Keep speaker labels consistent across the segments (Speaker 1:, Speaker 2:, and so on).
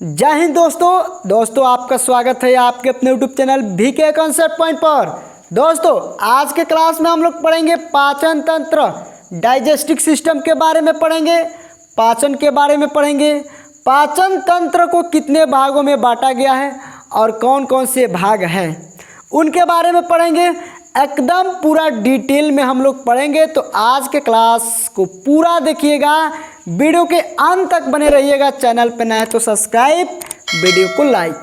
Speaker 1: जय हिंद दोस्तों आपका स्वागत है आपके अपने YouTube channel VK concept point पर। दोस्तों आज के क्लास में हम लोग पढ़ेंगे पाचन तंत्र, डाइजेस्टिव सिस्टम के बारे में पढ़ेंगे, पाचन के बारे में पढ़ेंगे। पाचन तंत्र को कितने भागों में बांटा गया है और कौन कौन से भाग हैं उनके बारे में पढ़ेंगे। एकदम पूरा डिटेल में हम लोग पढ़ेंगे, तो आज के क्लास को पूरा देखिएगा, वीडियो के अंत तक बने रहिएगा। चैनल पे नया है तो सब्सक्राइब, वीडियो को लाइक।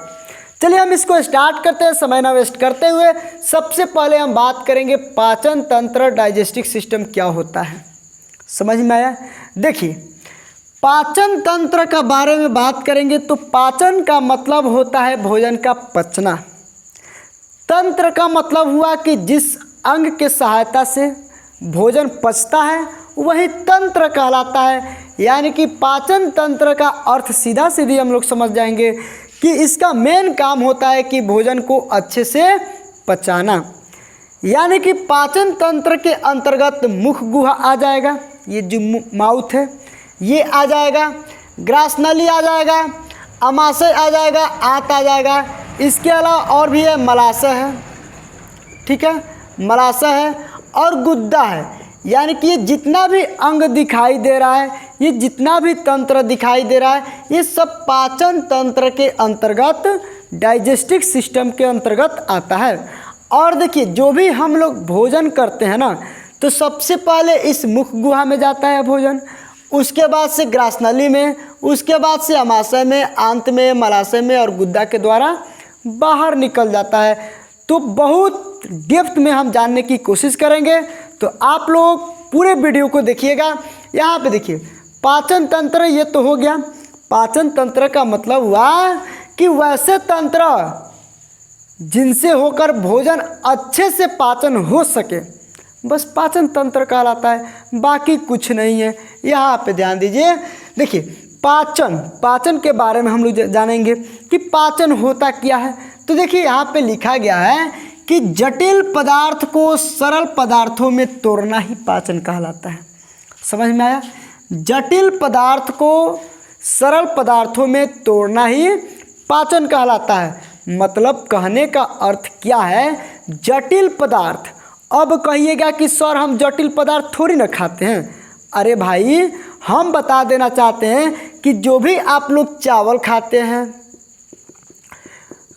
Speaker 1: चलिए हम इसको स्टार्ट करते हैं समय ना वेस्ट करते हुए। सबसे पहले हम बात करेंगे पाचन तंत्र, डाइजेस्टिव सिस्टम क्या होता है, समझ में आया। देखिए पाचन तंत्र का बारे में बात करेंगे तो पाचन का मतलब होता है भोजन का पचना। तंत्र का मतलब हुआ कि जिस अंग के सहायता से भोजन पचता है वही तंत्र कहलाता है। यानी कि पाचन तंत्र का अर्थ सीधा सीधी हम लोग समझ जाएंगे कि इसका मेन काम होता है कि भोजन को अच्छे से पचाना। यानी कि पाचन तंत्र के अंतर्गत मुख गुहा आ जाएगा, ये जो माउथ है ये आ जाएगा, ग्रास नली आ जाएगा, अमाशय आ जाएगा, आंत आ जाएगा। इसके अलावा और भी है, मलाशय है, ठीक है, मलाशय है और गुद्दा है। यानी कि ये जितना भी अंग दिखाई दे रहा है, ये जितना भी तंत्र दिखाई दे रहा है, ये सब पाचन तंत्र के अंतर्गत, डाइजेस्टिव सिस्टम के अंतर्गत आता है। और देखिए जो भी हम लोग भोजन करते हैं ना, तो सबसे पहले इस मुख गुहा में जाता है भोजन, उसके बाद से ग्रासनली में, उसके बाद से अमाशय में, आंत में, मलाशय में और गुद्दा के द्वारा बाहर निकल जाता है। तो बहुत डेप्थ में हम जानने की कोशिश करेंगे, तो आप लोग पूरे वीडियो को देखिएगा। यहाँ पे देखिए पाचन तंत्र ये तो हो गया। पाचन तंत्र का मतलब हुआ कि वैसे तंत्र जिनसे होकर भोजन अच्छे से पाचन हो सके, बस पाचन तंत्र कहलाता है, बाकी कुछ नहीं है। यहाँ पे ध्यान दीजिए। देखिए पाचन के बारे में हम लोग जानेंगे कि पाचन होता क्या है। तो देखिए यहाँ पे लिखा गया है कि जटिल पदार्थ को सरल पदार्थों में तोड़ना ही पाचन कहलाता है। समझ में आया? जटिल पदार्थ को सरल पदार्थों में तोड़ना ही पाचन कहलाता है। मतलब कहने का अर्थ क्या है, जटिल पदार्थ। अब कहिएगा कि सर हम जटिल पदार्थ थोड़ी ना खाते हैं। अरे भाई हम बता देना चाहते हैं कि जो भी आप लोग चावल खाते हैं,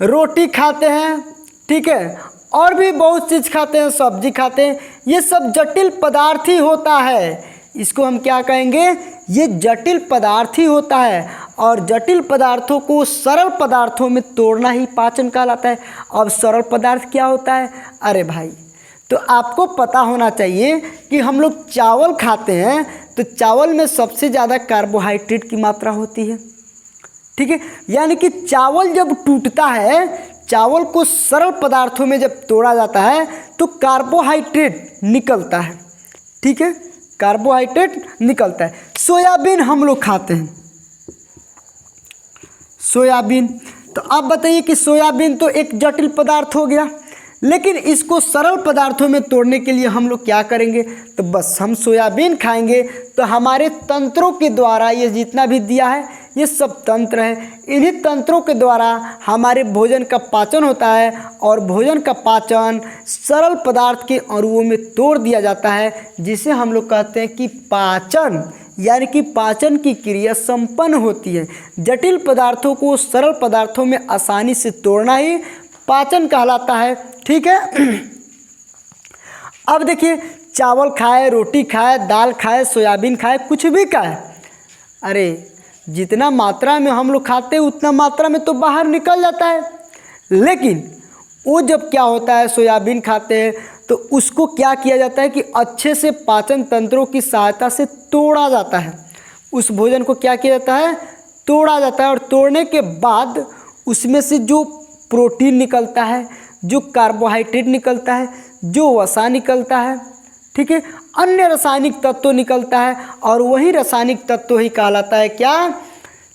Speaker 1: रोटी खाते हैं, ठीक है, और भी बहुत चीज़ खाते हैं, सब्जी खाते हैं, ये सब जटिल पदार्थ ही होता है। इसको हम क्या कहेंगे, ये जटिल पदार्थ ही होता है। और जटिल पदार्थों को सरल पदार्थों में तोड़ना ही पाचन कहलाता है। अब सरल पदार्थ क्या होता है? अरे भाई तो आपको पता होना चाहिए कि हम लोग चावल खाते हैं तो चावल में सबसे ज़्यादा कार्बोहाइड्रेट की मात्रा होती है, ठीक है। यानी कि चावल जब टूटता है, चावल को सरल पदार्थों में जब तोड़ा जाता है तो कार्बोहाइड्रेट निकलता है, ठीक है, कार्बोहाइड्रेट निकलता है। सोयाबीन हम लोग खाते हैं, सोयाबीन, तो आप बताइए कि सोयाबीन तो एक जटिल पदार्थ हो गया, लेकिन इसको सरल पदार्थों में तोड़ने के लिए हम लोग क्या करेंगे, तो बस हम सोयाबीन खाएंगे तो हमारे तंत्रों के द्वारा, ये जितना भी दिया है ये सब तंत्र है, इन्हीं तंत्रों के द्वारा हमारे भोजन का पाचन होता है। और भोजन का पाचन सरल पदार्थ के अणुओं में तोड़ दिया जाता है, जिसे हम लोग कहते हैं कि पाचन, यानी कि पाचन की क्रिया संपन्न होती है। जटिल पदार्थों को सरल पदार्थों में आसानी से तोड़ना ही पाचन कहलाता है, ठीक है। अब देखिए चावल खाए, रोटी खाए, दाल खाए, सोयाबीन खाए, कुछ भी खाए, अरे जितना मात्रा में हम लोग खाते हैं उतना मात्रा में तो बाहर निकल जाता है। लेकिन वो जब क्या होता है, सोयाबीन खाते हैं तो उसको क्या किया जाता है कि अच्छे से पाचन तंत्रों की सहायता से तोड़ा जाता है। उस भोजन को क्या किया जाता है, तोड़ा जाता है। और तोड़ने के बाद उसमें से जो प्रोटीन निकलता है, जो कार्बोहाइड्रेट निकलता है, जो वसा निकलता है, ठीक है, अन्य रासायनिक तत्व निकलता है, और वही रासायनिक तत्व ही कहलाता है क्या,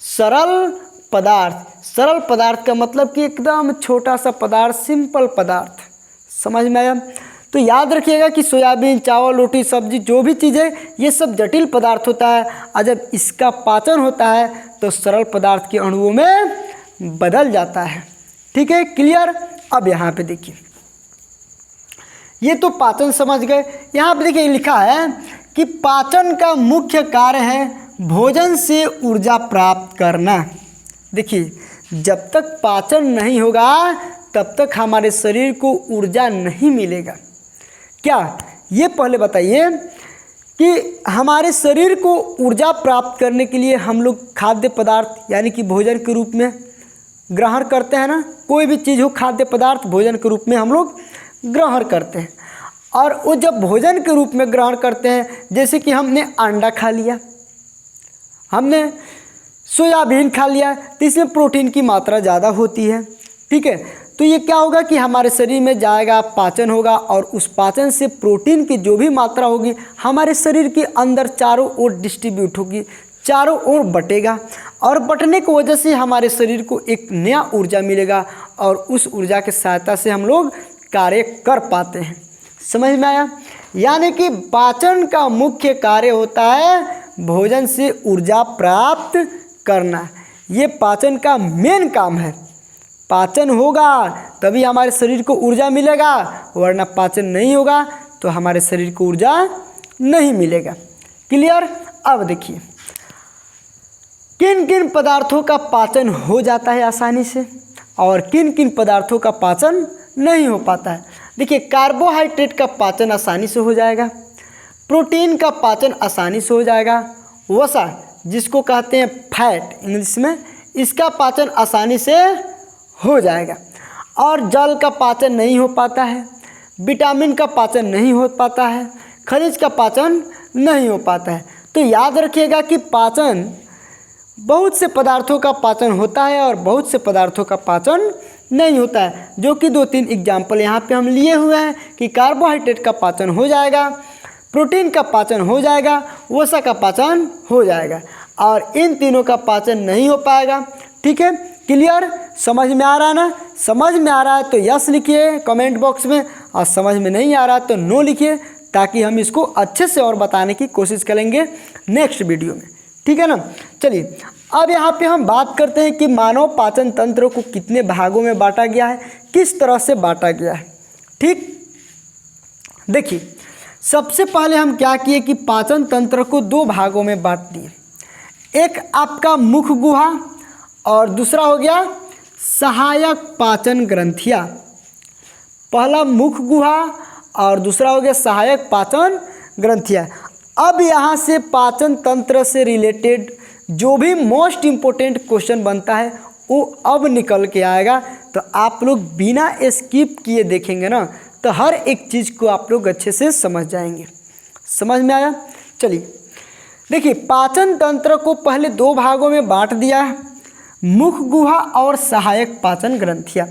Speaker 1: सरल पदार्थ। सरल पदार्थ का मतलब कि एकदम छोटा सा पदार्थ, सिंपल पदार्थ। समझ में आया? तो याद रखिएगा कि सोयाबीन, चावल, रोटी, सब्जी जो भी चीज़ है ये सब जटिल पदार्थ होता है, और जब इसका पाचन होता है तो सरल पदार्थ के अणुओं में बदल जाता है। ठीक है, क्लियर। अब यहाँ पे देखिए, ये तो पाचन समझ गए। यहाँ पे देखिए लिखा है कि पाचन का मुख्य कार्य है भोजन से ऊर्जा प्राप्त करना। देखिए, जब तक पाचन नहीं होगा तब तक हमारे शरीर को ऊर्जा नहीं मिलेगा। क्या, ये पहले बताइए कि हमारे शरीर को ऊर्जा प्राप्त करने के लिए हम लोग खाद्य पदार्थ यानी कि भोजन के रूप में ग्रहण करते हैं ना। कोई भी चीज़ हो, खाद्य पदार्थ भोजन के रूप में हम लोग ग्रहण करते हैं। और वो जब भोजन के रूप में ग्रहण करते हैं, जैसे कि हमने अंडा खा लिया, हमने सोयाबीन खा लिया, तो इसमें प्रोटीन की मात्रा ज़्यादा होती है। ठीक है, तो ये क्या होगा कि हमारे शरीर में जाएगा, पाचन होगा, और उस पाचन से प्रोटीन की जो भी मात्रा होगी हमारे शरीर के अंदर चारों ओर डिस्ट्रीब्यूट होगी, चारों ओर बटेगा, और बटने की वजह से हमारे शरीर को एक नया ऊर्जा मिलेगा, और उस ऊर्जा की सहायता से हम लोग कार्य कर पाते हैं। समझ में आया? यानी कि पाचन का मुख्य कार्य होता है भोजन से ऊर्जा प्राप्त करना। ये पाचन का मेन काम है। पाचन होगा तभी हमारे शरीर को ऊर्जा मिलेगा, वरना पाचन नहीं होगा तो हमारे शरीर को ऊर्जा नहीं मिलेगा। क्लियर? अब देखिए, किन किन पदार्थों का पाचन हो जाता है आसानी से और किन किन पदार्थों का पाचन नहीं हो पाता है। देखिए, कार्बोहाइड्रेट का पाचन आसानी से हो जाएगा, प्रोटीन का पाचन आसानी से हो जाएगा, वसा जिसको कहते हैं फैट इंग्लिश में, इसका पाचन आसानी से हो जाएगा, और जल का पाचन नहीं हो पाता है, विटामिन का पाचन नहीं हो पाता है, खनिज का पाचन नहीं हो पाता है। तो याद रखिएगा कि पाचन, बहुत से पदार्थों का पाचन होता है और बहुत से पदार्थों का पाचन नहीं होता है, जो कि 2-3 एग्जाम्पल यहाँ पे हम लिए हुए हैं कि कार्बोहाइड्रेट का पाचन हो जाएगा, प्रोटीन का पाचन हो जाएगा, वसा का पाचन हो जाएगा, और इन तीनों का पाचन नहीं हो पाएगा। ठीक है, क्लियर? समझ में आ रहा है ना? समझ में आ रहा है तो यस लिखिए कमेंट बॉक्स में, और समझ में नहीं आ रहा है तो नो लिखिए, ताकि हम इसको अच्छे से और बताने की कोशिश करेंगे नेक्स्ट वीडियो में। ठीक है ना? चलिए, अब यहाँ पे हम बात करते हैं कि मानव पाचन तंत्र को कितने भागों में बांटा गया है, किस तरह से बांटा गया है। ठीक, देखिए, सबसे पहले हम क्या किए कि पाचन तंत्र को 2 भागों में बांट दिए। एक आपका मुख गुहा और दूसरा हो गया सहायक पाचन ग्रंथियाँ। पहला मुख गुहा और दूसरा हो गया सहायक पाचन ग्रंथियाँ। अब यहाँ से पाचन तंत्र से रिलेटेड जो भी मोस्ट इम्पोर्टेंट क्वेश्चन बनता है वो अब निकल के आएगा, तो आप लोग बिना स्किप किए देखेंगे ना तो हर एक चीज़ को आप लोग अच्छे से समझ जाएंगे। समझ में आया? चलिए, देखिए, पाचन तंत्र को पहले 2 भागों में बांट दिया है, मुख गुहा और सहायक पाचन ग्रंथियाँ।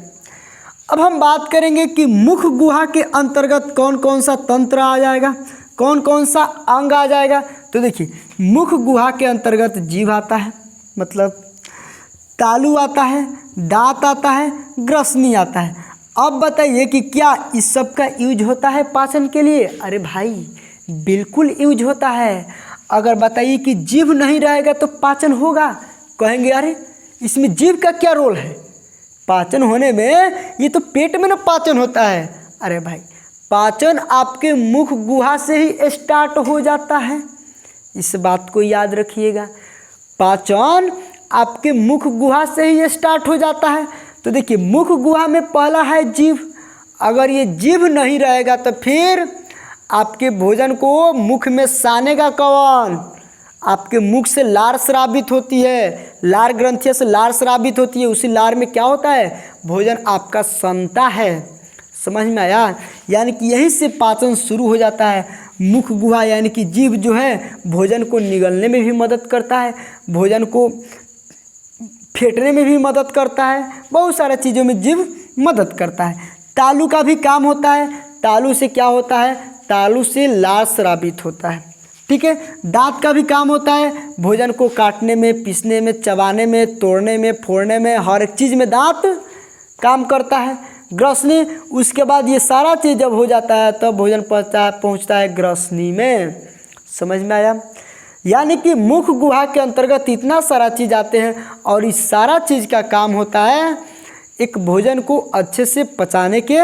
Speaker 1: अब हम बात करेंगे कि मुख गुहा के अंतर्गत कौन कौन सा तंत्र आ जाएगा, कौन कौन सा अंग आ जाएगा। तो देखिए, मुख गुहा के अंतर्गत जीभ आता है, मतलब तालू आता है, दांत आता है, ग्रसनी आता है। अब बताइए कि क्या इस सब का यूज होता है पाचन के लिए? अरे भाई, बिल्कुल यूज होता है। अगर बताइए कि जीभ नहीं रहेगा तो पाचन होगा, कहेंगे अरे इसमें जीभ का क्या रोल है पाचन होने में? ये तो पेट में ना पाचन होता है। अरे भाई, पाचन आपके मुख गुहा से ही स्टार्ट हो जाता है, इस बात को याद रखिएगा। पाचन आपके मुख गुहा से ही स्टार्ट हो जाता है। तो देखिए, मुख गुहा में पहला है जीभ। अगर ये जीभ नहीं रहेगा तो फिर आपके भोजन को मुख में सानेगा कौन? आपके मुख से लार स्रावित होती है, लार ग्रंथियों से लार स्रावित होती है, उसी लार में क्या होता है? भोजन आपका सनता है। समझ में आया? यानी कि यहीं से पाचन शुरू हो जाता है। मुख गुहा यानी कि जीभ जो है भोजन को निगलने में भी मदद करता है, भोजन को फेंटने में भी मदद करता है, बहुत सारी चीज़ों में जीभ मदद करता है। तालू का भी काम होता है। तालू से क्या होता है? तालू से लार स्रावित होता है। ठीक है। दांत का भी काम होता है, भोजन को काटने में, पीसने में, चबाने में, तोड़ने में, फोड़ने में, हर एक चीज़ में दांत काम करता है। ग्रसनी, उसके बाद ये सारा चीज़ जब हो जाता है तब भोजन पहुँचता है ग्रसनी में। समझ में आया? यानी कि मुख गुहा के अंतर्गत इतना सारा चीज़ आते हैं और इस सारा चीज़ का काम होता है एक भोजन को अच्छे से पचाने के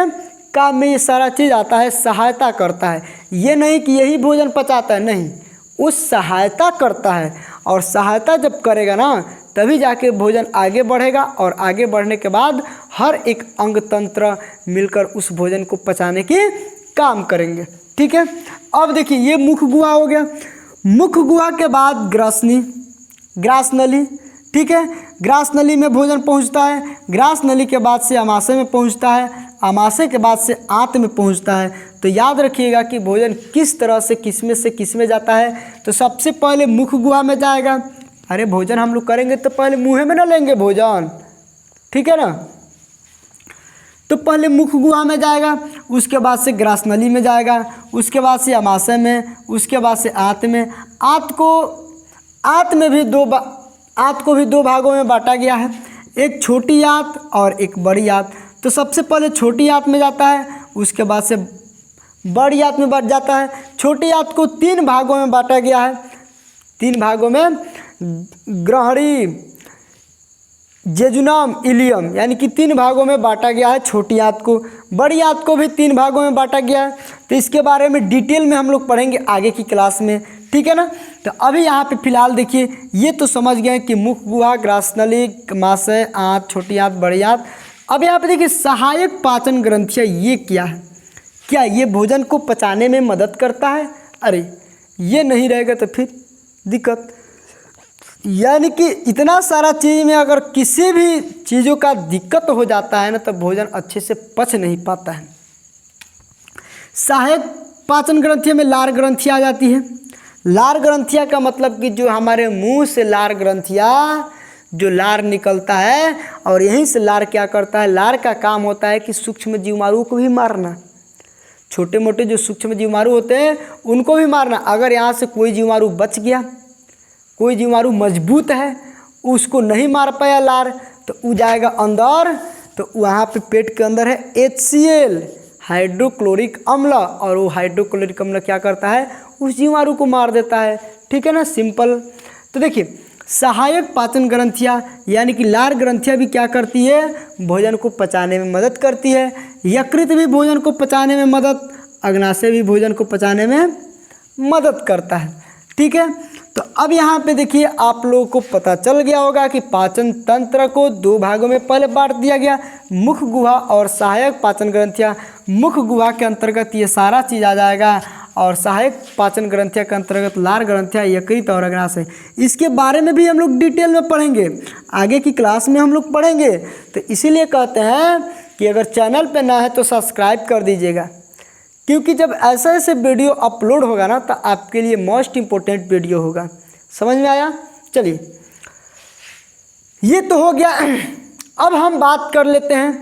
Speaker 1: काम में ये सारा चीज़ आता है, सहायता करता है। ये नहीं कि यही भोजन पचाता है, नहीं, उस सहायता करता है। और सहायता जब करेगा ना तभी जाके भोजन आगे बढ़ेगा और आगे बढ़ने के बाद हर एक अंग तंत्र मिलकर उस भोजन को पचाने के काम करेंगे। ठीक है, अब देखिए ये मुख गुहा हो गया। मुख गुहा के बाद ग्रसनी, ग्रास नली। ठीक है, ग्रास नली में भोजन पहुंचता है। ग्रास नली के बाद से आमाशय में पहुंचता है। आमाशय के बाद से आंत में पहुंचता है। तो याद रखिएगा कि भोजन किस तरह से किस में जाता है। तो सबसे पहले मुख गुहा में जाएगा। अरे भोजन हम लोग करेंगे तो पहले मुँह में ना लेंगे भोजन, ठीक है ना। तो पहले मुख गुहा में जाएगा, उसके बाद से ग्रास नली में जाएगा, उसके बाद से आमाशय में, उसके बाद से आंत में। आंत को भी दो भागों में बांटा गया है, एक छोटी आंत और एक बड़ी आंत। तो सबसे पहले छोटी आंत में जाता है, उसके बाद से बड़ी आंत में बढ़ जाता है। छोटी आंत को 3 भागों में बांटा गया है। 3 भागों में ग्रहणी, जेजुनम, इलियम, यानी कि 3 भागों में बांटा गया है छोटी आंत को। बड़ी आंत को भी 3 भागों में बांटा गया है। तो इसके बारे में डिटेल में हम लोग पढ़ेंगे आगे की क्लास में, ठीक है ना। तो अभी यहाँ पे फिलहाल देखिए, ये तो समझ गए कि मुख गुहा, ग्रासनली, आमाशय, आंत, छोटी आंत, बड़ी आंत। अब यहाँ पे देखिए सहायक पाचन ग्रंथियाँ ये क्या है, क्या ये भोजन को पचाने में मदद करता है? अरे ये नहीं रहेगा तो फिर दिक्कत। यानी कि इतना सारा चीज़ में अगर किसी भी चीज़ों का दिक्कत हो जाता है ना तो भोजन अच्छे से पच नहीं पाता है। सहायक पाचन ग्रंथियों में लार ग्रंथियाँ आ जाती है। लार ग्रंथियाँ का मतलब कि जो हमारे मुंह से लार ग्रंथियाँ, जो लार निकलता है और यहीं से लार क्या करता है, लार का काम होता है कि सूक्ष्म जीवाणु को भी मारना। छोटे मोटे जो सूक्ष्म जीवाणु होते हैं उनको भी मारना। अगर यहाँ से कोई जीवाणु बच गया, कोई जीवाणु मजबूत है, उसको नहीं मार पाया लार, तो वो जाएगा अंदर। तो वहाँ पे पेट के अंदर है HCl, हाइड्रोक्लोरिक अम्ल, और वो हाइड्रोक्लोरिक अम्ल क्या करता है, उस जीवाणु को मार देता है। ठीक है ना, सिंपल। तो देखिए सहायक पाचन ग्रंथियाँ यानी कि लार ग्रंथियाँ भी क्या करती है, भोजन को पचाने में मदद करती है। यकृत भी भोजन को पचाने में मदद, अग्नाशय भी भोजन को पचाने में मदद करता है। ठीक है, तो अब यहाँ पे देखिए आप लोगों को पता चल गया होगा कि पाचन तंत्र को 2 भागों में पहले बांट दिया गया, मुख गुहा और सहायक पाचन ग्रंथियाँ। मुख गुहा के अंतर्गत ये सारा चीज़ आ जाएगा और सहायक पाचन ग्रंथियाँ के अंतर्गत लार ग्रंथियाँ, यकृत और अग्नाशय। इसके बारे में भी हम लोग डिटेल में पढ़ेंगे, आगे की क्लास में हम लोग पढ़ेंगे। तो इसीलिए कहते हैं कि अगर चैनल पे ना है तो सब्सक्राइब कर दीजिएगा, क्योंकि जब ऐसे ऐसे वीडियो अपलोड होगा ना तो आपके लिए मोस्ट इम्पोर्टेंट वीडियो होगा। समझ में आया? चलिए ये तो हो गया। अब हम बात कर लेते हैं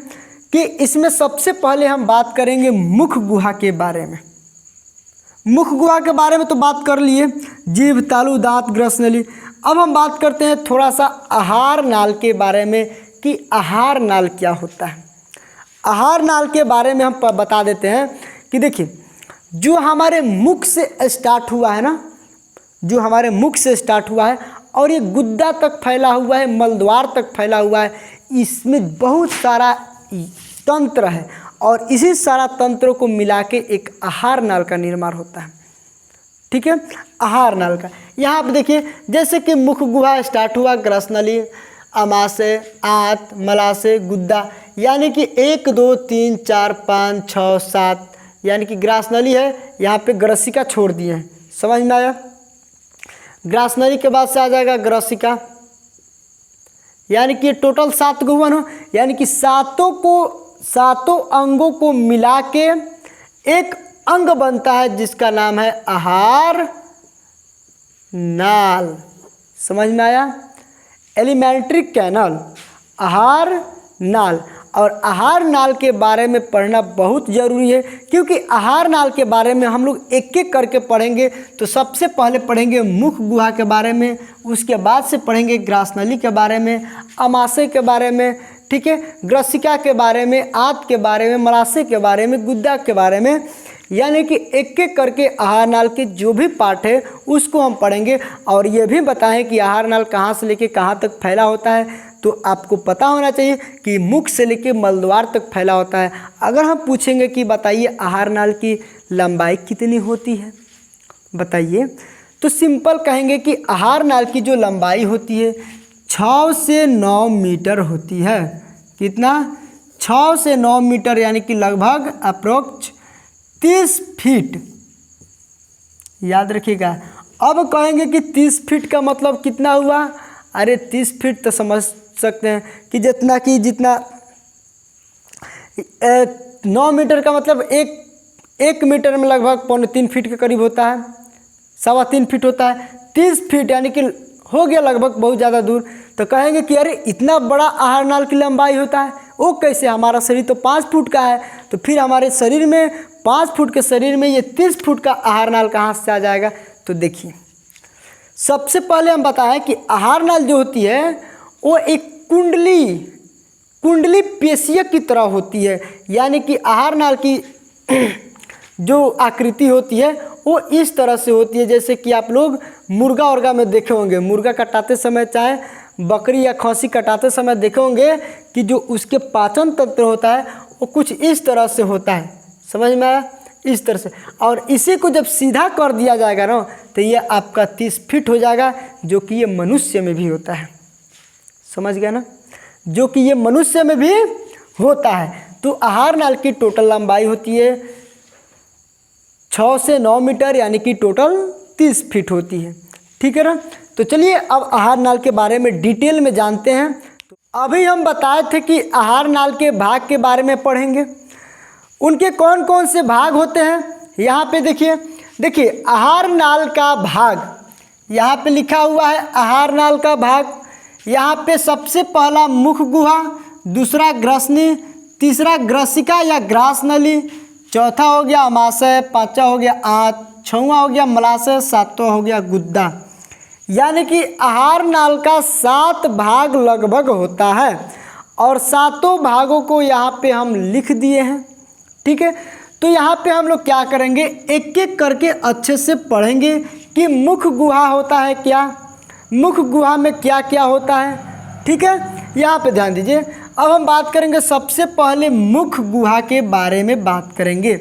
Speaker 1: कि इसमें सबसे पहले हम बात करेंगे मुख गुहा के बारे में। मुख गुहा के बारे में तो बात कर लिए, जीभ, तालू, दांत, ग्रसनली। अब हम बात करते हैं थोड़ा सा आहार नाल के बारे में कि आहार नाल क्या होता है। आहार नाल के बारे में हम बता देते हैं कि देखिए जो हमारे मुख से स्टार्ट हुआ है ना, जो हमारे मुख से स्टार्ट हुआ है और ये गुद्दा तक फैला हुआ है, मलद्वार तक फैला हुआ है, इसमें बहुत सारा तंत्र है और इसी सारा तंत्रों को मिला के एक आहार नाल का निर्माण होता है। ठीक है, आहार नाल का यहाँ पे देखिए जैसे कि मुख गुहा स्टार्ट हुआ, ग्रसनली, आमाशय, आंत, मलाशय, गुद्दा, यानी कि 1 2 3 4 5 6 7, यानी कि ग्रासनली है, यहाँ पे ग्रसिका छोड़ दिए हैं। समझ में आया? ग्रासनली के बाद से आ जाएगा ग्रसिका, यानी कि टोटल 7 गुवन हो, यानी कि सातों अंगों को मिला के एक अंग बनता है जिसका नाम है आहार नाल। समझ में आया? एलिमेंट्री कैनल, आहार नाल। और आहार नाल के बारे में पढ़ना बहुत ज़रूरी है, क्योंकि आहार नाल के बारे में हम लोग एक एक करके पढ़ेंगे। तो सबसे पहले पढ़ेंगे मुख गुहा के बारे में, उसके बाद से पढ़ेंगे ग्रासनली के बारे में, आमाशय के बारे में, ठीक है, ग्रसिका के बारे में, आंत के बारे में, मलाशय के बारे में, गुद्दा के बारे में, यानी कि एक एक करके आहार नाल के जो भी पार्ट है उसको हम पढ़ेंगे। और ये भी बताएं कि आहार नाल कहाँ से लेके कहाँ तक फैला होता है, तो आपको पता होना चाहिए कि मुख से लेके मलद्वार तक फैला होता है। अगर हम पूछेंगे कि बताइए आहार नाल की लंबाई कितनी होती है, बताइए, तो सिंपल कहेंगे कि आहार नाल की जो लंबाई होती है 6 से 9 मीटर होती है। कितना? 6 से 9 मीटर, यानी कि लगभग अप्रोक्स 30 फीट। याद रखिएगा। अब कहेंगे कि 30 फीट का मतलब कितना हुआ? अरे 30 फीट तो समझ सकते हैं कि जितना 9 मीटर का मतलब एक मीटर में लगभग 3.25 फीट के करीब होता है, 3.25 फीट होता है। 30 फीट यानी कि हो गया लगभग बहुत ज़्यादा दूर। तो कहेंगे कि अरे इतना बड़ा आहार नाल की लंबाई होता है, वो कैसे? हमारा शरीर तो 5 फुट का है, तो फिर हमारे शरीर में 5 फुट के शरीर में ये 30 फुट का आहार नाल कहाँ से आ जाएगा? तो देखिए, सबसे पहले हम बताएं कि आहार नाल जो होती है वो एक कुंडली पेशिया की तरह होती है। यानी कि आहार नाल की जो आकृति होती है वो इस तरह से होती है, जैसे कि आप लोग मुर्गा में देखे होंगे, मुर्गा कटाते समय चाहे बकरी या खस्सी कटाते समय देखे होंगे कि जो उसके पाचन तंत्र होता है वो कुछ इस तरह से होता है। समझ में आया? इस तरह से। और इसी को जब सीधा कर दिया जाएगा ना तो ये आपका 30 फीट हो जाएगा, जो कि ये मनुष्य में भी होता है। समझ गया ना? जो कि ये मनुष्य में भी होता है। तो आहार नाल की टोटल लंबाई होती है 6 से 9 मीटर, यानी कि टोटल 30 फीट होती है। ठीक है ना? तो चलिए अब आहार नाल के बारे में डिटेल में जानते हैं। तो अभी हम बताए थे कि आहार नाल के भाग के बारे में पढ़ेंगे। उनके कौन कौन से भाग होते हैं यहाँ पे देखिए आहार नाल का भाग यहाँ पे लिखा हुआ है। आहार नाल का भाग यहाँ पे सबसे पहला मुख गुहा, दूसरा ग्रसनी, तीसरा ग्रसिका या ग्रास नली, चौथा हो गया अमाशय, पांचवा हो गया आंत, छठवां हो गया मलाशय, सातवां हो गया गुद्दा। यानी कि आहार नाल का 7 भाग लगभग होता है और 7 भागों को यहाँ पे हम लिख दिए हैं। ठीक है, तो यहाँ पे हम लोग क्या करेंगे, एक एक करके अच्छे से पढ़ेंगे कि मुख गुहा होता है क्या, मुख गुहा में क्या क्या होता है। ठीक है, यहाँ पे ध्यान दीजिए। अब हम बात करेंगे सबसे पहले मुख गुहा के बारे में बात करेंगे।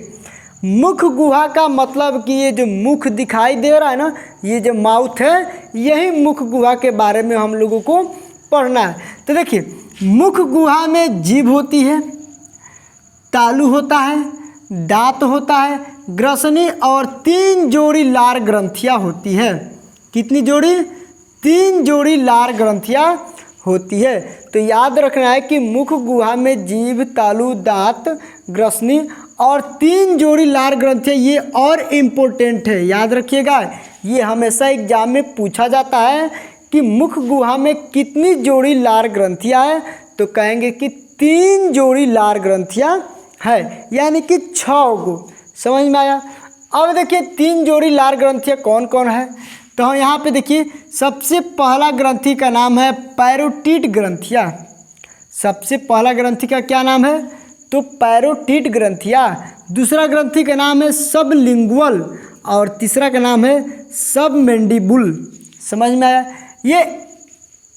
Speaker 1: मुख गुहा का मतलब कि ये जो मुख दिखाई दे रहा है ना, ये जो माउथ है, यही मुख गुहा के बारे में हम लोगों को पढ़ना है। तो देखिए, मुख गुहा में जीभ होती है, तालू होता है, दांत होता है, ग्रसनी और 3 जोड़ी लार ग्रंथियां होती है। कितनी जोड़ी? 3 जोड़ी लार ग्रंथियां होती है। तो याद रखना है कि मुख गुहा में जीभ, तालू, दांत, ग्रसनी और 3 जोड़ी लार ग्रंथियां, ये और इम्पोर्टेंट है, याद रखिएगा। ये हमेशा एग्जाम में पूछा जाता है कि मुख गुहा में कितनी जोड़ी लार ग्रंथियां हैं, तो कहेंगे कि 3 जोड़ी लार ग्रंथियां है, यानी कि 6 गो। समझ में आया? अब देखिए 3 जोड़ी लार ग्रंथियां कौन कौन है, तो हम यहाँ पे देखिए सबसे पहला ग्रंथि का नाम है पैरोटिड ग्रंथिया। सबसे पहला ग्रंथि का क्या नाम है? तो पैरोटिड ग्रंथिया। दूसरा ग्रंथि का नाम है सबलिंगुअल और तीसरा का नाम है सबमेंडिबुल। समझ में आया?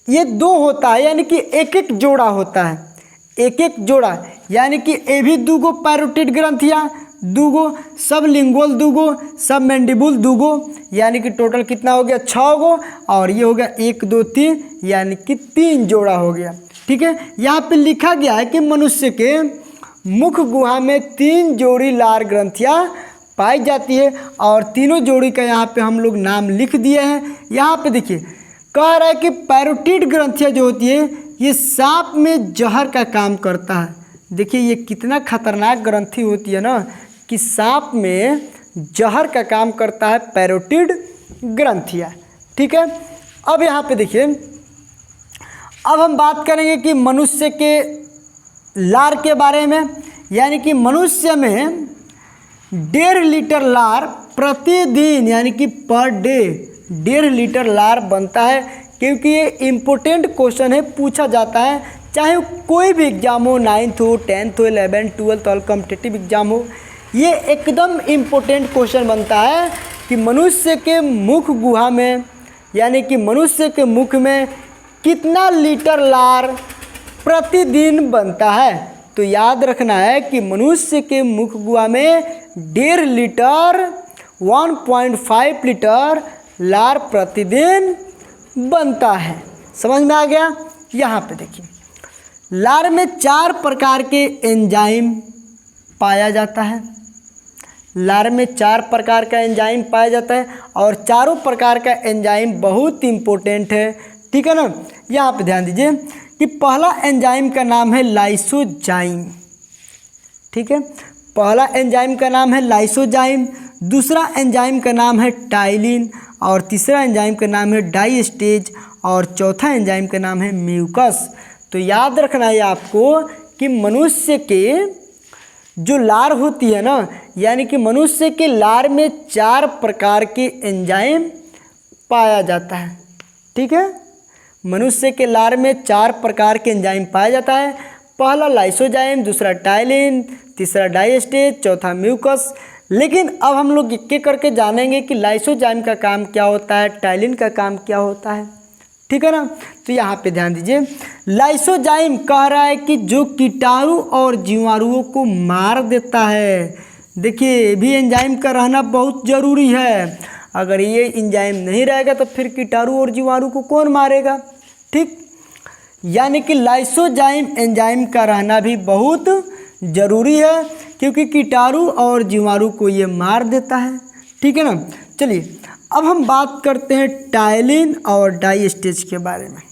Speaker 1: ये 2 होता है, यानी कि एक एक जोड़ा होता है, एक एक जोड़ा, यानी कि ये भी 2 गो पैरोटिड ग्रंथिया, 2 गो सबलिंगुअल, 2 गो सबमेंडिबुल, 2 गो, यानी कि टोटल कितना हो गया? 6 गो। और ये हो गया 1 2 3, यानी कि 3 जोड़ा हो गया। ठीक है, यहाँ पे लिखा गया है कि मनुष्य के मुख गुहा में 3 जोड़ी लार ग्रंथियाँ पाई जाती है और तीनों जोड़ी का यहाँ पे हम लोग नाम लिख दिए हैं। यहाँ पे देखिए कह रहा है कि पैरोटिड ग्रंथियाँ जो होती है ये सांप में जहर का काम करता है। देखिए ये कितना खतरनाक ग्रंथि होती है ना, कि सांप में जहर का काम करता है पैरोटिड ग्रंथियाँ। ठीक है, अब यहाँ पे देखिए, अब हम बात करेंगे कि मनुष्य के लार के बारे में। यानी कि मनुष्य में 1.5 लीटर लार प्रतिदिन, यानी कि पर डे 1.5 लीटर लार बनता है। क्योंकि ये इम्पोर्टेंट क्वेश्चन है, पूछा जाता है चाहे कोई भी एग्ज़ाम हो, 9th हो, 10th हो, 11th 12th और कॉम्पिटिटिव एग्ज़ाम हो, ये एकदम इम्पोर्टेंट क्वेश्चन बनता है कि मनुष्य के मुख गुहा में यानी कि मनुष्य के मुख में कितना लीटर लार प्रतिदिन बनता है। तो याद रखना है कि मनुष्य के मुख गुहा में 1.5 लीटर 1.5 लीटर लार प्रतिदिन बनता है। समझ में आ गया। यहाँ पे देखिए, लार में 4 प्रकार के एंजाइम पाया जाता है। लार में 4 प्रकार का एंजाइम पाया जाता है और चारों प्रकार का एंजाइम बहुत इम्पोर्टेंट है, ठीक है ना। यहाँ पे ध्यान दीजिए कि पहला एंजाइम का नाम है लाइसोजाइम, ठीक है। पहला एंजाइम का नाम है लाइसोजाइम, दूसरा एंजाइम का नाम है टाइलिन और तीसरा एंजाइम का नाम है डाइस्टेज और चौथा एंजाइम का नाम है म्यूकस। तो याद रखना है आपको कि मनुष्य के जो लार होती है ना, यानी कि मनुष्य के लार में 4 प्रकार के एंजाइम पाया जाता है, ठीक है। मनुष्य के लार में 4 प्रकार के एंजाइम पाया जाता है। पहला लाइसोजाइम, दूसरा टाइलिन, तीसरा डाइस्टेज, चौथा म्यूकस। लेकिन अब हम लोग एक करके जानेंगे कि लाइसोजाइम का काम क्या होता है, टाइलिन का काम क्या होता है, ठीक है ना। तो यहाँ पे ध्यान दीजिए, लाइसोजाइम कह रहा है कि जो कीटाणु और जीवाणुओं को मार देता है। देखिए, ये भी एंजाइम का रहना बहुत ज़रूरी है। अगर ये एंजाइम नहीं रहेगा तो फिर कीटाणु और जीवाणु को कौन मारेगा, ठीक। यानी कि लाइसोजाइम एंजाइम का रहना भी बहुत ज़रूरी है, क्योंकि कीटाणु और जीवाणु को ये मार देता है, ठीक है ना। चलिए अब हम बात करते हैं टाइलिन और डाइस्टेज के बारे में।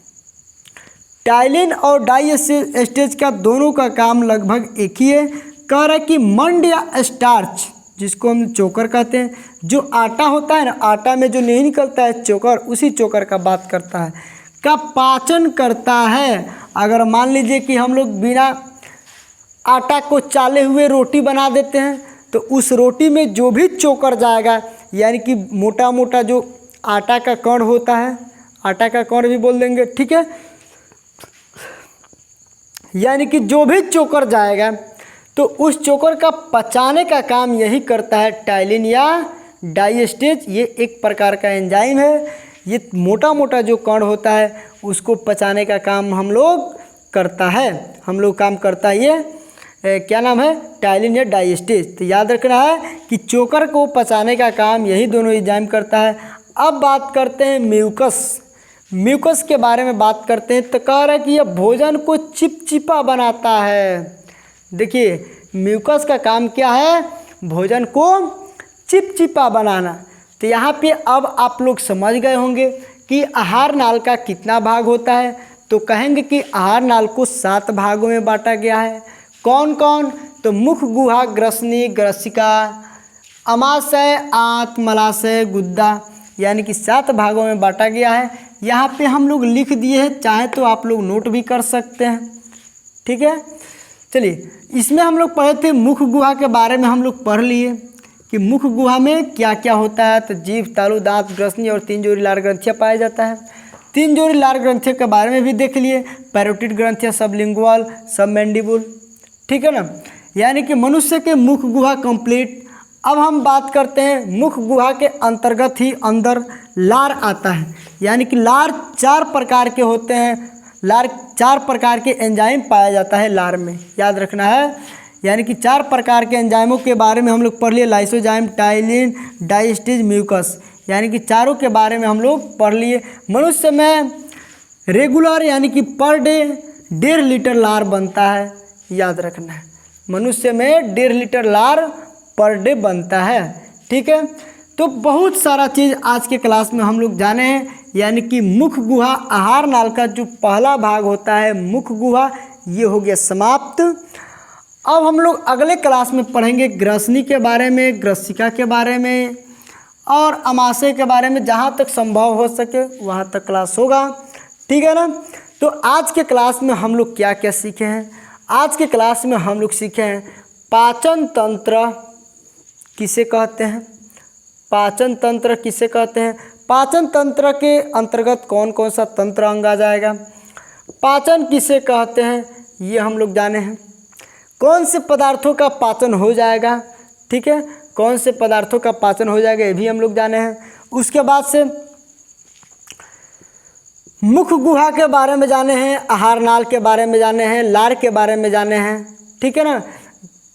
Speaker 1: टाइलिन और डाइस्टेज का दोनों का काम लगभग एक ही है। कह रहा है कि मंड या स्टार्च, जिसको हम चोकर कहते हैं, जो आटा होता है ना, आटा में जो नहीं निकलता है चोकर, उसी चोकर का बात करता है, का पाचन करता है। अगर मान लीजिए कि हम लोग बिना आटा को चाले हुए रोटी बना देते हैं तो उस रोटी में जो भी चोकर जाएगा, यानी कि मोटा मोटा जो आटा का कण होता है, आटा का कण भी बोल देंगे, ठीक है। यानी कि जो भी चोकर जाएगा तो उस चोकर का पचाने का काम यही करता है टाइलिन या डाइस्टेज। ये एक प्रकार का एंजाइम है। ये मोटा मोटा जो कण होता है उसको पचाने का काम हम लोग करता है, काम करता है ये क्या नाम है, टाइलिन या डाइस्टेज। तो याद रखना है कि चोकर को पचाने का काम यही दोनों एंजाइम करता है। अब बात करते हैं म्यूकस के बारे में बात करते हैं। तो कह रहा है कि यह भोजन को चिपचिपा बनाता है। देखिए, म्यूकस का काम क्या है, भोजन को चिपचिपा बनाना। तो यहाँ पे अब आप लोग समझ गए होंगे कि आहार नाल का कितना भाग होता है। तो कहेंगे कि आहार नाल को 7 भागों में बांटा गया है। कौन कौन, तो मुख गुहा, ग्रसनी, ग्रसिका, अमाशय, आंत, मलाशय, गुद्दा, यानी कि 7 भागों में बांटा गया है। यहाँ पे हम लोग लिख दिए हैं, चाहे तो आप लोग नोट भी कर सकते हैं, ठीक है। चलिए, इसमें हम लोग पढ़े थे मुख गुहा के बारे में, हम लोग पढ़ लिए कि मुख गुहा में क्या क्या होता है। तो जीभ, तालु, दांत, ग्रसनी और 3 जोड़ी लार ग्रंथियाँ पाया जाता है। 3 जोड़ी लार ग्रंथियों के बारे में भी देख लिए, पैरोटिड ग्रंथियाँ, सबलिंगुअल, सबमैंडिबुल, ठीक है ना। यानी कि मनुष्य के मुख गुहा कंप्लीट। अब हम बात करते हैं मुख गुहा के अंतर्गत ही अंदर लार आता है। यानी कि लार 4 प्रकार के होते हैं। लार 4 प्रकार के एंजाइम पाया जाता है लार में, याद रखना है। यानी कि 4 प्रकार के एंजाइमों के बारे में हम लोग पढ़ लिए, लाइसोजाइम, टाइलिन, डाइस्टेज, म्यूकस, यानी कि चारों के बारे में हम लोग पढ़ लिए। मनुष्य में रेगुलर यानी कि पर डे 1.5 लीटर लार बनता है, याद रखना है। मनुष्य में 1.5 लीटर लार पर डे बनता है, ठीक है। तो बहुत सारा चीज़ आज के क्लास में हम लोग जाने हैं। यानी कि मुख गुहा, आहार नाल का जो पहला भाग होता है मुख गुहा, ये हो गया समाप्त। अब हम लोग अगले क्लास में पढ़ेंगे ग्रसनी के बारे में, ग्रसिका के बारे में और अमाशय के बारे में। जहाँ तक संभव हो सके वहाँ तक क्लास होगा, ठीक है ना। तो आज के क्लास में हम लोग क्या क्या सीखे हैं। आज के क्लास में हम लोग सीखे हैं पाचन तंत्र किसे कहते हैं, पाचन तंत्र किसे कहते हैं, पाचन तंत्र के अंतर्गत कौन कौन सा तंत्र अंग आ जाएगा, पाचन किसे कहते हैं ये हम लोग जाने हैं। कौन से पदार्थों का पाचन हो जाएगा, ठीक है, कौन से पदार्थों का पाचन हो जाएगा ये भी हम लोग जाने हैं। उसके बाद से मुख गुहा के बारे में जाने हैं, आहार नाल के बारे में जाने हैं, लार के बारे में जाने हैं, ठीक है ना।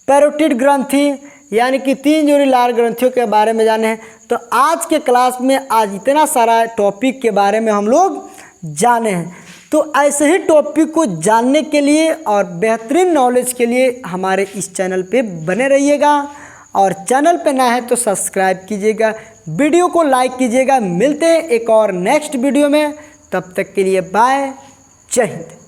Speaker 1: पैरोटिड ग्रंथि यानी कि 3 जोड़ी लार ग्रंथियों के बारे में जाने हैं। तो आज के क्लास में आज इतना सारा टॉपिक के बारे में हम लोग जाने हैं। तो ऐसे ही टॉपिक को जानने के लिए और बेहतरीन नॉलेज के लिए हमारे इस चैनल पे बने रहिएगा, और चैनल पे नया है तो सब्सक्राइब कीजिएगा, वीडियो को लाइक कीजिएगा। मिलते हैं एक और नेक्स्ट वीडियो में, तब तक के लिए बाय, जय हिंद।